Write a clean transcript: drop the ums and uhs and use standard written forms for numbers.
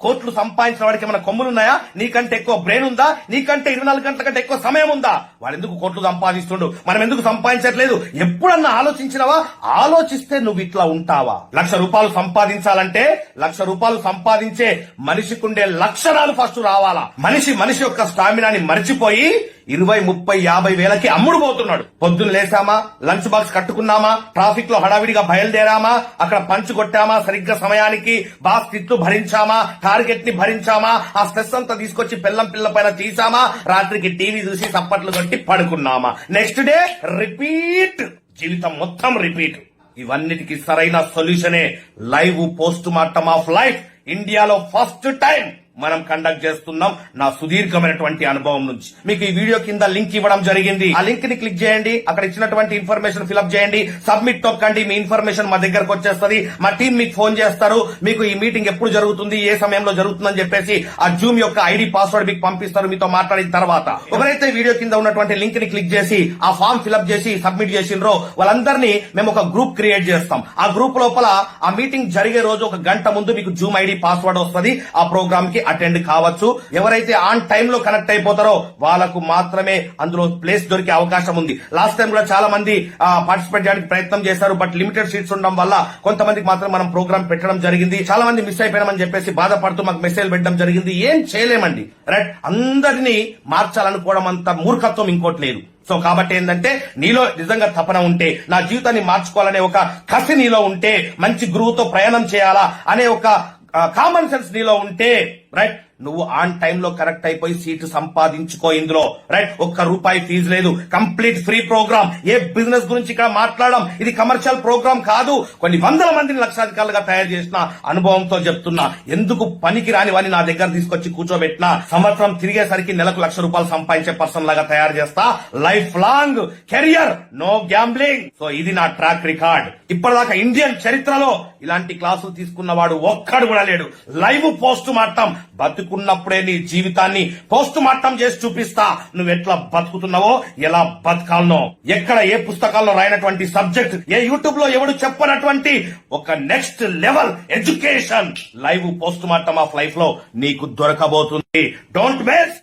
కోట్లు సంపాదించిన వాడికి ఏమైనా కొమ్ములున్నాయా? నీకంటే ఎక్కువ బ్రెయిన్ ఉందా? నీకంటే 24 గంటల కంటే ఎక్కువ సమయం ఉందా? వాడు ఎందుకు కోట్లు సంపాదిస్తుండు, మనం ఎందుకు సంపాదించట్లేదు? ఎప్పుడన్నా ఆలోచించినవా? ఆలోచిస్తే నువ్వు ఇట్లా ఉంటావా? ₹1,00,000 సంపాదించాలంటే ₹1,00,000 సంపాదించే మనిషికుండే లక్షణాలు ఫస్ట్ రావాలా. మనిషి యొక్క స్టామినాని మరిచిపోయి 20, 30, 50 వేలకి అమ్ముడు పోతున్నాడు. పొద్దున్న లేసామా, లంచ్ బాక్స్ కట్టుకున్నామా, ట్రాఫిక్ లో హడావిడిగా బయలుదేరామా, అక్కడ పంచ్ కొట్టామా, సరిగ్గా సమయానికి బాస్ తిట్లు భరించామా, టార్గెట్ ని భరించామా, ఆ స్ట్రెస్ అంతా తీసుకొచ్చి పిల్ల పైన తీసామా, రాత్రికి టీవీ చూసి చప్పట్లు కొట్టి పడుకున్నామా, నెక్స్ట్ డే రిపీట్, జీవితం మొత్తం రిపీట్. ఇవన్నిటికి సరైన సొల్యూషనే live post mortem of life. ఇండియాలో ఫస్ట్ టైం మనం కండక్ట్ చేస్తున్నాం. నా సుదీర్ఘమైనటువంటి అనుభవం నుంచి మీకు ఈ వీడియో కింద లింక్ ఇవ్వడం జరిగింది. ఆ లింక్ ని క్లిక్ చేయండి, అక్కడ ఇచ్చినటువంటి ఇన్ఫర్మేషన్ ఫిల్అప్ చేయండి, సబ్మిట్ తొక్కండి, మీ ఇన్ఫర్మేషన్ మా దగ్గరకు వచ్చేస్తుంది. మా టీం మీకు ఫోన్ చేస్తారు, మీకు ఈ మీటింగ్ ఎప్పుడు జరుగుతుంది, ఏ సమయంలో జరుగుతుందని చెప్పేసి ఆ జూమ్ యొక్క ఐడి పాస్వర్డ్ మీకు పంపిస్తారు. మీతో మాట్లాడిన తర్వాత ఎవరైతే వీడియో కింద ఉన్నటువంటి లింక్ ని క్లిక్ చేసి ఆ ఫామ్ ఫిల్అప్ చేసి సబ్మిట్ చేసిండ్రో వాళ్ళందరినీ మేము ఒక గ్రూప్ క్రియేట్ చేస్తాం. ఆ గ్రూప్ లోపల ఆ మీటింగ్ జరిగే రోజు 1 గంట ముందు మీకు జూమ్ ఐడి పాస్వర్డ్ వస్తుంది. ఆ ప్రోగ్రామ్ కి అటెండ్ కావచ్చు. ఎవరైతే ఆన్ టైమ్ లో కనెక్ట్ అయిపోతారో వాళ్ళకు మాత్రమే అందులో ప్లేస్ దొరికే అవకాశం ఉంది. లాస్ట్ టైం కూడా చాలా మంది పార్టిసిపేట్ చేయడానికి ప్రయత్నం చేశారు, బట్ లిమిటెడ్ సీట్స్ ఉండడం వల్ల కొంతమందికి మాత్రం మనం ప్రోగ్రామ్ పెట్టడం జరిగింది. చాలా మంది మిస్ అయిపోయినామని చెప్పేసి బాధపడుతూ మాకు మెసేజ్ పెట్టడం జరిగింది. ఏం చేయలేమండి, రైట్? అందరినీ మార్చాలనుకోవడం అంత మూర్ఖత్వం ఇంకోటి లేదు. సో కాబట్టి ఏంటంటే నీలో నిజంగా తపన ఉంటే, నా జీవితాన్ని మార్చుకోవాలనే ఒక కసి నీలో ఉంటే, మంచి గురువుతో ప్రయాణం చేయాలా అనే ఒక కామన్ సెన్స్ నీలో ఉంటే, రైట్, నువ్వు ఆన్ టైమ్ లో కరెక్ట్ అయిపోయి సీటు సంపాదించుకో ఇందులో, రైట్? ₹1 ఫీజు లేదు, కంప్లీట్ ఫ్రీ ప్రోగ్రామ్. ఏ బిజినెస్ గురించి ఇక్కడ మాట్లాడడం, ఇది కమర్షియల్ ప్రోగ్రామ్ కాదు. కొన్ని వందల మందిని లక్షాధికారులుగా తయారు చేసిన అనుభవంతో చెప్తున్నా. ఎందుకు పనికి రాని వాడిని నా దగ్గర తీసుకొచ్చి కూర్చోబెట్టినా సంవత్సరం తిరిగేసరికి నెలకు ₹1,00,000 సంపాదించే పర్సన్ లాగా తయారు చేస్తా. Life long career, no gambling. So ఇది నా ట్రాక్ రికార్డ్. ఇప్పటిదాకా ఇండియన్ చరిత్రలో ఇలాంటి క్లాసులు తీసుకున్నవాడు ఒక్కడు కూడా లేడు. లైవ్ పోస్ట్ మార్టం, బతుకున్నప్పుడే నీ జీవితాన్ని పోస్ట్ మార్టం చేసి చూపిస్తా. నువ్వు ఎట్లా బతుకుతున్నావో, ఎలా బతకాలనో, ఎక్కడ ఏ పుస్తకాల్లో రాయనటువంటి సబ్జెక్ట్, ఏ యూట్యూబ్ లో ఎవడు చెప్పనటువంటి ఒక next level education live post mortem of life లో నీకు దొరకబోతుంది. Don't waste.